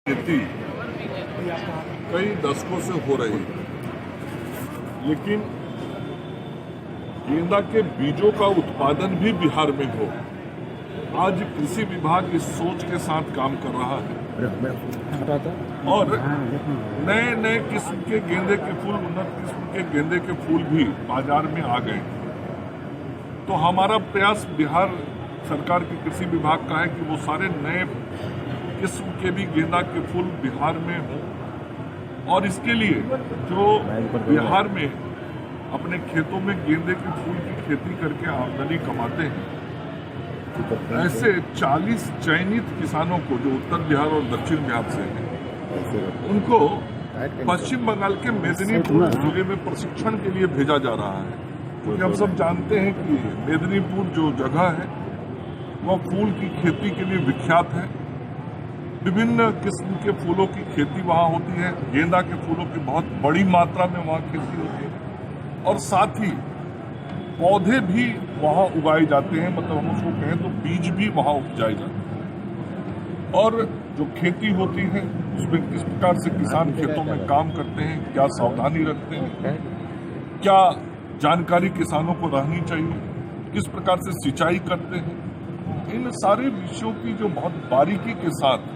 खेती कई दशकों से हो रही है, लेकिन गेंदा के बीजों का उत्पादन भी बिहार में हो, आज कृषि विभाग इस सोच के साथ काम कर रहा है और नए नए किस्म के गेंदे के फूल, उन्नत किस्म के गेंदे के फूल भी बाजार में आ गए। तो हमारा प्रयास बिहार सरकार के कृषि विभाग का है कि वो सारे नए किस्म के भी गेंदा के फूल बिहार में हों और इसके लिए जो बिहार में अपने खेतों में गेंदे के फूल की खेती करके आमदनी कमाते हैं, ऐसे 40 चयनित किसानों को जो उत्तर बिहार और दक्षिण बिहार से हैं, उनको पश्चिम बंगाल के मेदिनीपुर जिले में प्रशिक्षण के लिए भेजा जा रहा है। क्योंकि हम सब जानते हैं कि मेदिनीपुर जो जगह है वह फूल की खेती के लिए विख्यात है। विभिन्न किस्म के फूलों की खेती वहाँ होती है, गेंदा के फूलों की बहुत बड़ी मात्रा में वहाँ खेती होती है और साथ ही पौधे भी वहाँ उगाए जाते हैं, मतलब हम उसको कहें तो बीज भी वहाँ उपजाए जाते हैं। और जो खेती होती है उसमें किस प्रकार से किसान खेतों में काम करते हैं, क्या सावधानी रखते हैं, क्या जानकारी किसानों को रहनी चाहिए, किस प्रकार से सिंचाई करते हैं, इन सारे विषयों की जो बहुत बारीकी के साथ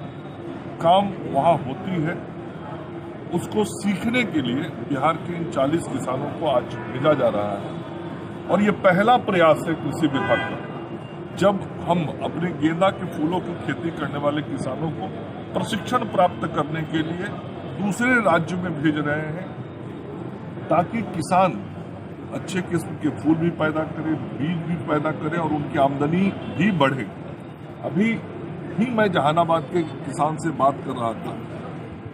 काम वहाँ होती है, उसको सीखने के लिए बिहार के इन 40 किसानों को आज भेजा जा रहा है। और ये पहला प्रयास है कृषि विभाग का, जब हम अपने गेंदा के फूलों की खेती करने वाले किसानों को प्रशिक्षण प्राप्त करने के लिए दूसरे राज्य में भेज रहे हैं, ताकि किसान अच्छे किस्म के फूल भी पैदा करें, बीज भी पैदा करें और उनकी आमदनी भी बढ़े। अभी ही मैं जहानाबाद के किसान से बात कर रहा था।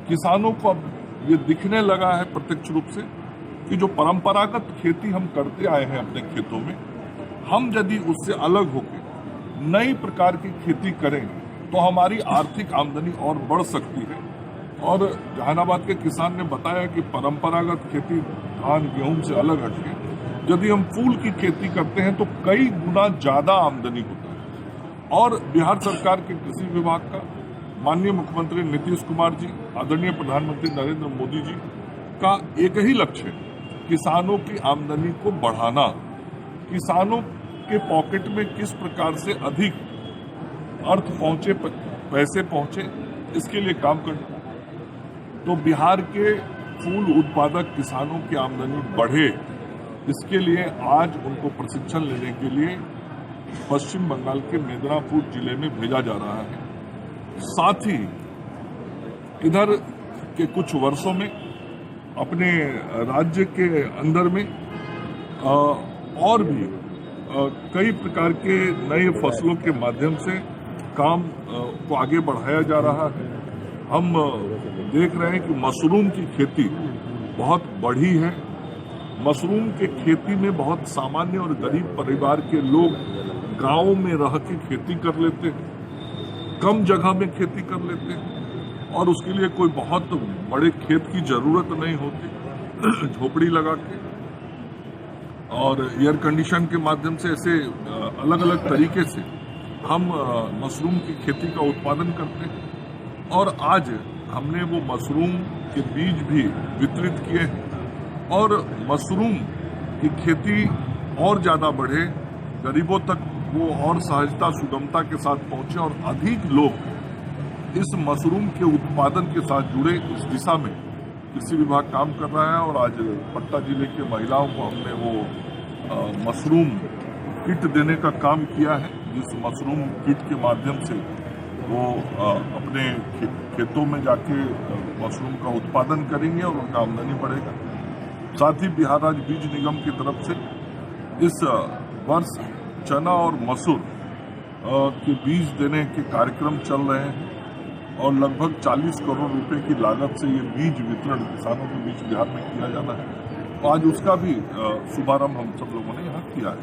किसानों को अब ये दिखने लगा है प्रत्यक्ष रूप से कि जो परंपरागत खेती हम करते आए हैं अपने खेतों में, हम यदि उससे अलग होकर नई प्रकार की खेती करें तो हमारी आर्थिक आमदनी और बढ़ सकती है। और जहानाबाद के किसान ने बताया कि परंपरागत खेती धान गेहूं से अलग हटके यदि हम फूल की खेती करते हैं तो कई गुना ज्यादा आमदनी होता है। और बिहार सरकार के कृषि विभाग का, माननीय मुख्यमंत्री नीतीश कुमार जी, आदरणीय प्रधानमंत्री नरेंद्र मोदी जी का एक ही लक्ष्य है, किसानों की आमदनी को बढ़ाना, किसानों के पॉकेट में किस प्रकार से अधिक अर्थ पहुंचे, पैसे पहुंचे, इसके लिए काम करना। तो बिहार के फूल उत्पादक किसानों की आमदनी बढ़े, इसके लिए आज उनको प्रशिक्षण लेने के लिए पश्चिम बंगाल के मेदिनीपुर जिले में भेजा जा रहा है। साथ ही इधर के कुछ वर्षों में अपने राज्य के अंदर में और भी कई प्रकार के नए फसलों के माध्यम से काम को आगे बढ़ाया जा रहा है। हम देख रहे हैं कि मशरूम की खेती बहुत बढ़ी है। मशरूम के खेती में बहुत सामान्य और गरीब परिवार के लोग गांवों में रह के खेती कर लेते हैं, कम जगह में खेती कर लेते हैं और उसके लिए कोई बहुत बड़े खेत की जरूरत नहीं होती। झोपड़ी लगा के और एयर कंडीशन के माध्यम से ऐसे अलग अलग तरीके से हम मशरूम की खेती का उत्पादन करते हैं। और आज हमने वो मशरूम के बीज भी वितरित किए हैं और मशरूम की खेती और ज़्यादा बढ़े, गरीबों तक वो और सहजता सुगमता के साथ पहुंचे और अधिक लोग इस मशरूम के उत्पादन के साथ जुड़े, इस दिशा में कृषि विभाग काम कर रहा है। और आज पटना जिले के महिलाओं को हमने वो मशरूम किट देने का काम किया है, जिस मशरूम किट के माध्यम से वो अपने खेतों में जाके मशरूम का उत्पादन करेंगे और उनका आमदनी बढ़ेगा। साथ ही बिहार राज्य बीज निगम की तरफ से इस वर्ष चना और मसूर के बीज देने के कार्यक्रम चल रहे हैं और लगभग 40 करोड़ रुपए की लागत से ये बीज वितरण किसानों के बीच बिहार में किया जाना है। आज उसका भी शुभारंभ हम सब लोगों ने यहाँ किया है।